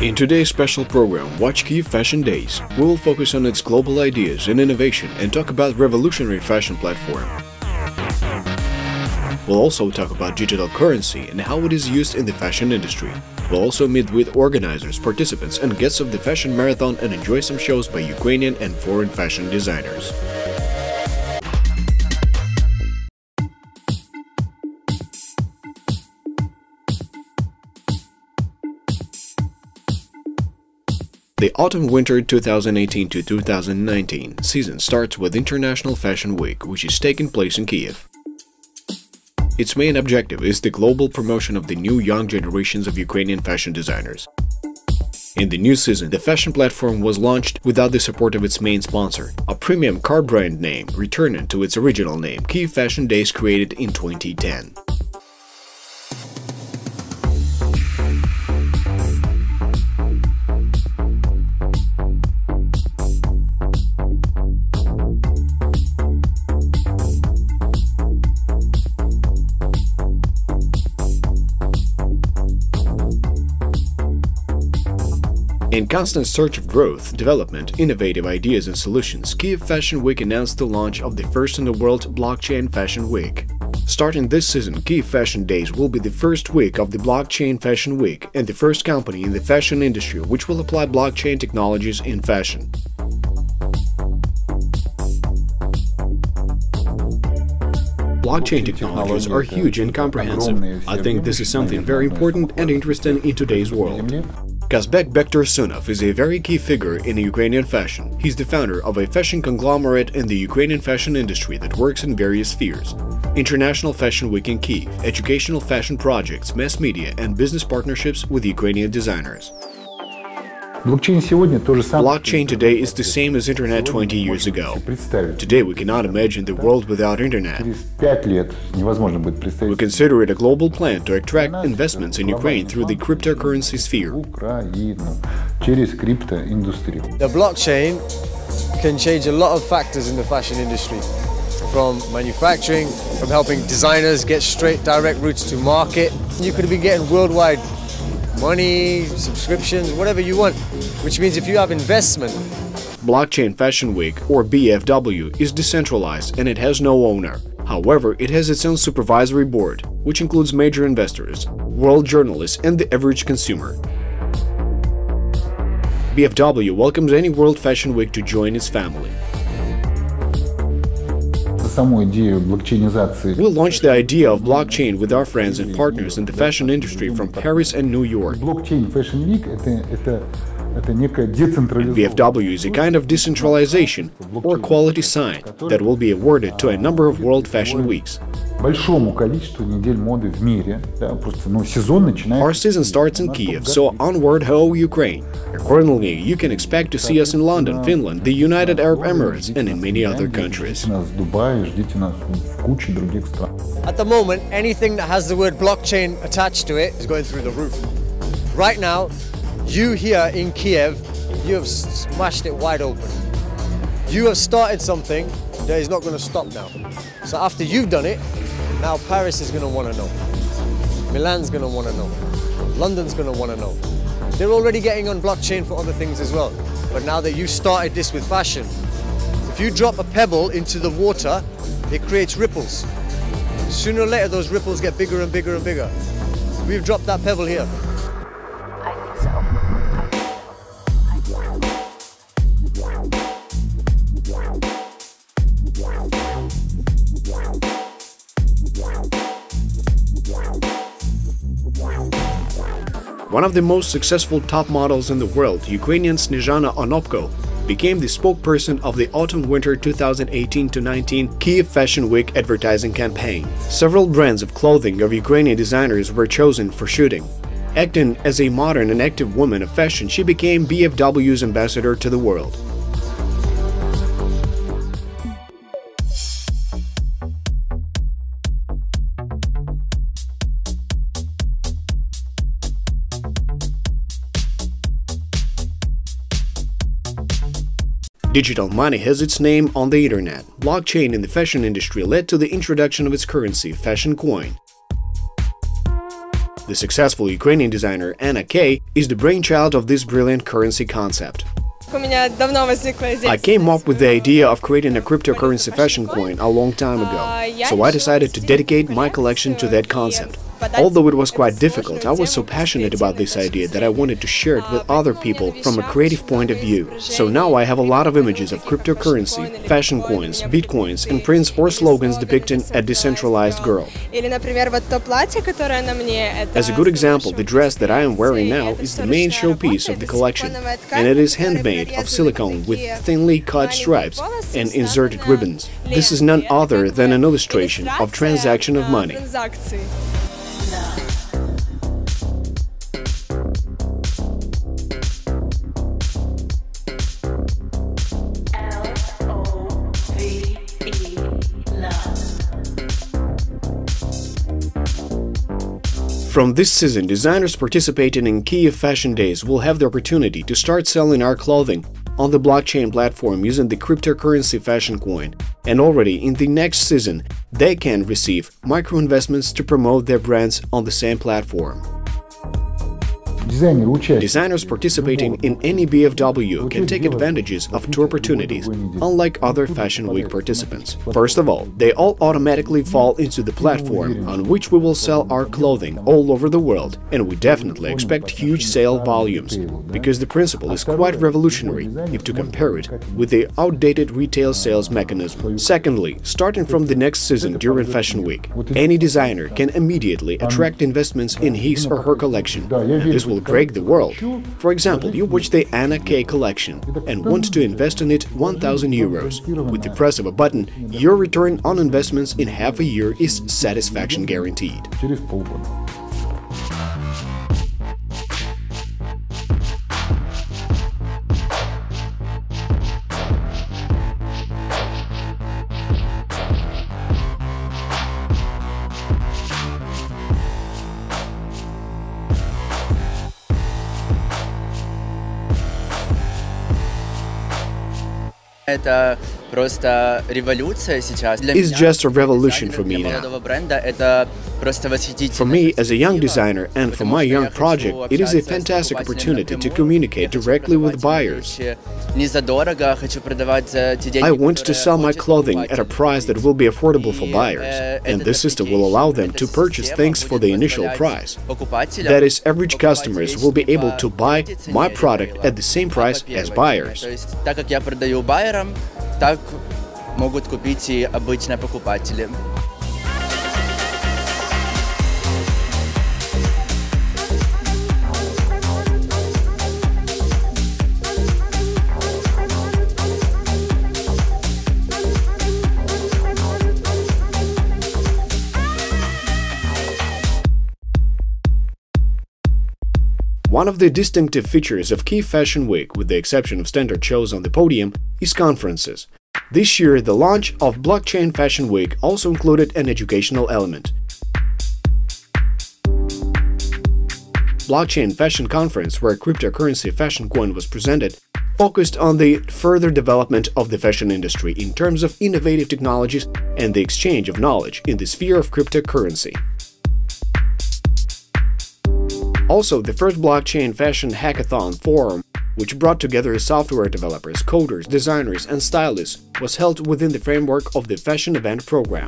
In today's special program, Watch Kyiv Fashion Days, we will focus on its global ideas and innovation and talk about revolutionary fashion platform. We'll also talk about digital currency and how it is used in the fashion industry. We'll also meet with organizers, participants and guests of the fashion marathon and enjoy some shows by Ukrainian and foreign fashion designers. The Autumn-Winter 2018 to 2019 season starts with International Fashion Week, which is taking place in Kiev. Its main objective is the global promotion of the new young generations of Ukrainian fashion designers. In the new season, the fashion platform was launched without the support of its main sponsor, a premium car brand name returning to its original name, Kyiv Fashion Days, created in 2010. In constant search of growth, development, innovative ideas and solutions, Kyiv Fashion Week announced the launch of the first in the world Blockchain Fashion Week. Starting this season, Kyiv Fashion Days will be the first week of the Blockchain Fashion Week and the first company in the fashion industry which will apply blockchain technologies in fashion. Blockchain technologies are huge and comprehensive. I think this is something very important and interesting in today's world. Bektursunov is a very key figure in Ukrainian fashion. He's the founder of a fashion conglomerate in the Ukrainian fashion industry that works in various spheres: International Fashion Week in Kyiv, educational fashion projects, mass media and business partnerships with Ukrainian designers. Blockchain today is the same as Internet 20 years ago. Today we cannot imagine the world without Internet. We consider it a global plan to attract investments in Ukraine through the cryptocurrency sphere. The blockchain can change a lot of factors in the fashion industry, from manufacturing, from helping designers get straight direct routes to market. You could be getting worldwide money, subscriptions, whatever you want, which means if you have investment. Blockchain Fashion Week, or BFW, is decentralized and it has no owner. However, it has its own supervisory board, which includes major investors, world journalists and the average consumer. BFW welcomes any World Fashion Week to join its family. We'll launch the idea of blockchain with our friends and partners in the fashion industry from Paris and New York. BFW is a kind of decentralization or quality sign that will be awarded to a number of World Fashion Weeks. Our season starts in Kiev, so onward ho Ukraine! Accordingly, you can expect to see us in London, Finland, the United Arab Emirates and in many other countries. At the moment, anything that has the word blockchain attached to it is going through the roof. Right now, you here in Kiev, you have smashed it wide open. You have started something that is not going to stop now. So after you've done it, now Paris is going to want to know. Milan's going to want to know. London's going to want to know. They're already getting on blockchain for other things as well. But now that you started this with fashion, if you drop a pebble into the water, it creates ripples. Sooner or later, those ripples get bigger and bigger and bigger. We've dropped that pebble here. I think so. One of the most successful top models in the world, Ukrainian Onopko, became the spokesperson of the Autumn-Winter 2018-19 Kyiv Fashion Week advertising campaign. Several brands of clothing of Ukrainian designers were chosen for shooting. Acting as a modern and active woman of fashion, she became BFW's ambassador to the world. Digital money has its name on the internet. Blockchain in the fashion industry led to the introduction of its currency, Fashion Coin. The successful Ukrainian designer Anna K is the brainchild of this brilliant currency concept. I came up with the idea of creating a cryptocurrency fashion coin a long time ago, so I decided to dedicate my collection to that concept. Although it was quite difficult, I was so passionate about this idea that I wanted to share it with other people from a creative point of view. So now I have a lot of images of cryptocurrency, fashion coins, bitcoins, and prints or slogans depicting a decentralized girl. As a good example, the dress that I am wearing now is the main showpiece of the collection, and it is handmade of silicone with thinly cut stripes and inserted ribbons. This is none other than an illustration of transaction of money. From this season, designers participating in Kyiv Fashion Days will have the opportunity to start selling our clothing on the blockchain platform using the cryptocurrency fashion coin, and already in the next season, they can receive micro-investments to promote their brands on the same platform. Designers participating in any BFW can take advantages of two opportunities, unlike other Fashion Week participants. First of all, they all automatically fall into the platform on which we will sell our clothing all over the world, and we definitely expect huge sale volumes, because the principle is quite revolutionary if to compare it with the outdated retail sales mechanism. Secondly, starting from the next season during Fashion Week, any designer can immediately attract investments in his or her collection, and this will break the world. For example, you watch the Anna K collection and want to invest in it 1,000 euros. With the press of a button, your return on investments in half a year is satisfaction guaranteed. It's just a revolution for me now. For me, as a young designer and for my young project, it is a fantastic opportunity to communicate directly with buyers. I want to sell my clothing at a price that will be affordable for buyers, and this system will allow them to purchase things for the initial price. That is, average customers will be able to buy my product at the same price as buyers. Так могут купить и обычные покупатели. One of the distinctive features of Kyiv Fashion Week, with the exception of standard shows on the podium, is conferences. This year, the launch of Blockchain Fashion Week also included an educational element. Blockchain Fashion Conference, where cryptocurrency fashion coin was presented, focused on the further development of the fashion industry in terms of innovative technologies and the exchange of knowledge in the sphere of cryptocurrency. Also, the first blockchain fashion hackathon forum, which brought together software developers, coders, designers, and stylists, was held within the framework of the fashion event program.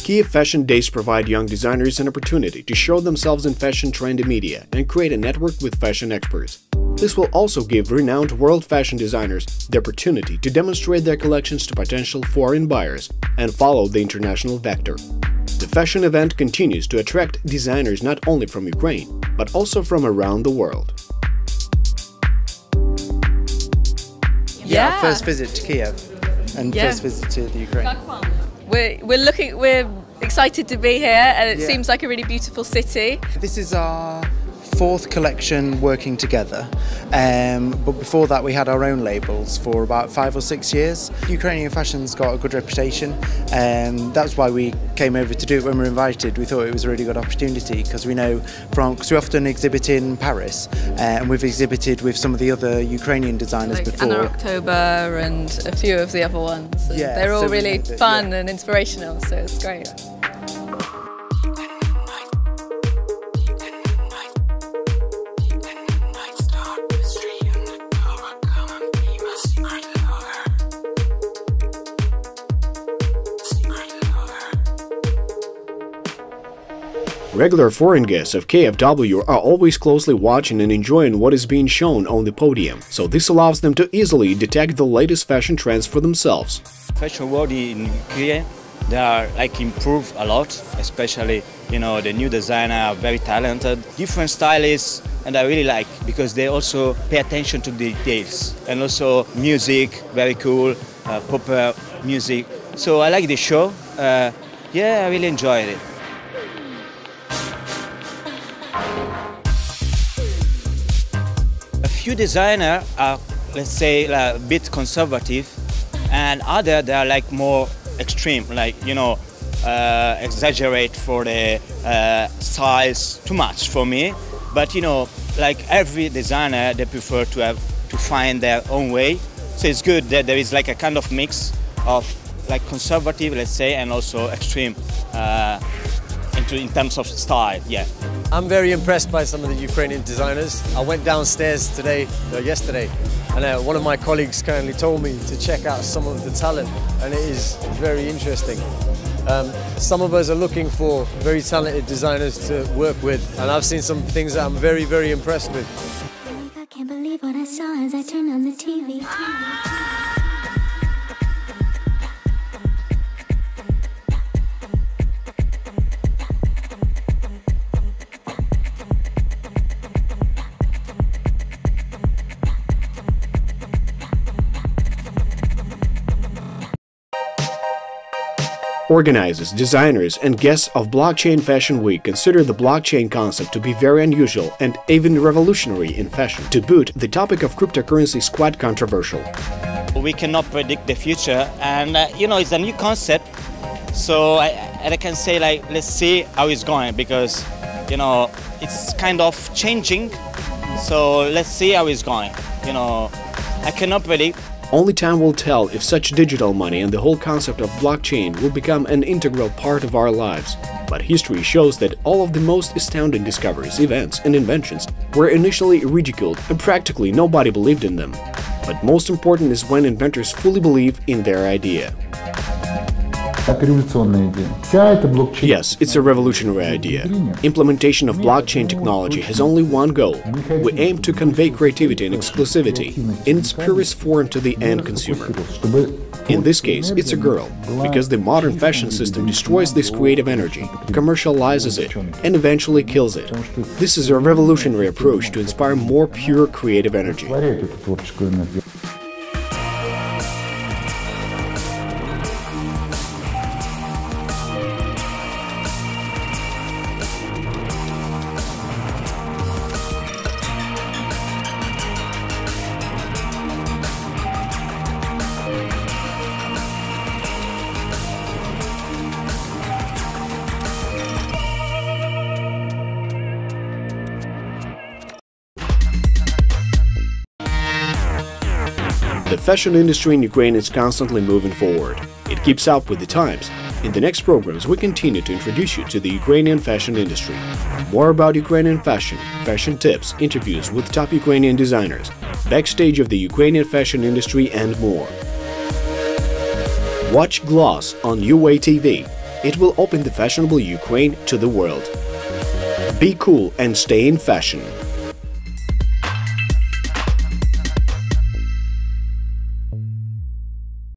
Kyiv Fashion Days provide young designers an opportunity to show themselves in fashion trendy media and create a network with fashion experts. This will also give renowned world fashion designers the opportunity to demonstrate their collections to potential foreign buyers and follow the international vector. The fashion event continues to attract designers not only from Ukraine, but also from around the world. Yeah, first visit to Kiev and first visit to the Ukraine. We're excited to be here, and it seems like a really beautiful city. This is our fourth collection working together, but before that we had our own labels for about 5 or 6 years. Ukrainian fashion's got a good reputation, and that's why we came over to do it when we were invited. We thought it was a really good opportunity because we know because we often exhibit in Paris, and we've exhibited with some of the other Ukrainian designers like before. Onopko and a few of the other ones. And Yeah, they're all so we really know that, fun yeah. and inspirational, so it's great. Regular foreign guests of KFW are always closely watching and enjoying what is being shown on the podium, so this allows them to easily detect the latest fashion trends for themselves. Fashion world in Kiev, they are like improved a lot, especially the new designer are very talented, different stylists, and I really like because they also pay attention to the details, and also music, very cool, proper music. So I like the show. Yeah, I really enjoyed it. A few designers are, let's say, a bit conservative, and others they are like more extreme, like exaggerate for the styles too much for me. But like every designer, they prefer to find their own way. So it's good that there is like a kind of mix of like conservative, let's say, and also extreme in terms of style. Yeah. I'm very impressed by some of the Ukrainian designers. I went downstairs yesterday, and one of my colleagues kindly told me to check out some of the talent, and it is very interesting. Some of us are looking for very talented designers to work with, and I've seen some things that I'm very, very impressed with. I can't believe what I saw as I turned on the TV. Organizers, designers, and guests of Blockchain Fashion Week consider the blockchain concept to be very unusual and even revolutionary in fashion. To boot, the topic of cryptocurrency is quite controversial. We cannot predict the future, and it's a new concept. So I can say, like, let's see how it's going, because it's kind of changing. So let's see how it's going. I cannot predict. Only time will tell if such digital money and the whole concept of blockchain will become an integral part of our lives. But history shows that all of the most astounding discoveries, events, and inventions were initially ridiculed and practically nobody believed in them. But most important is when inventors fully believe in their idea. Yes, it's a revolutionary idea. Implementation of blockchain technology has only one goal. We aim to convey creativity and exclusivity in its purest form to the end consumer. In this case, it's a girl, because the modern fashion system destroys this creative energy, commercializes it, and eventually kills it. This is a revolutionary approach to inspire more pure creative energy. The fashion industry in Ukraine is constantly moving forward. It keeps up with the times. In the next programs, we continue to introduce you to the Ukrainian fashion industry. More about Ukrainian fashion, fashion tips, interviews with top Ukrainian designers, backstage of the Ukrainian fashion industry, and more. Watch Gloss on UATV. It will open the fashionable Ukraine to the world. Be cool and stay in fashion.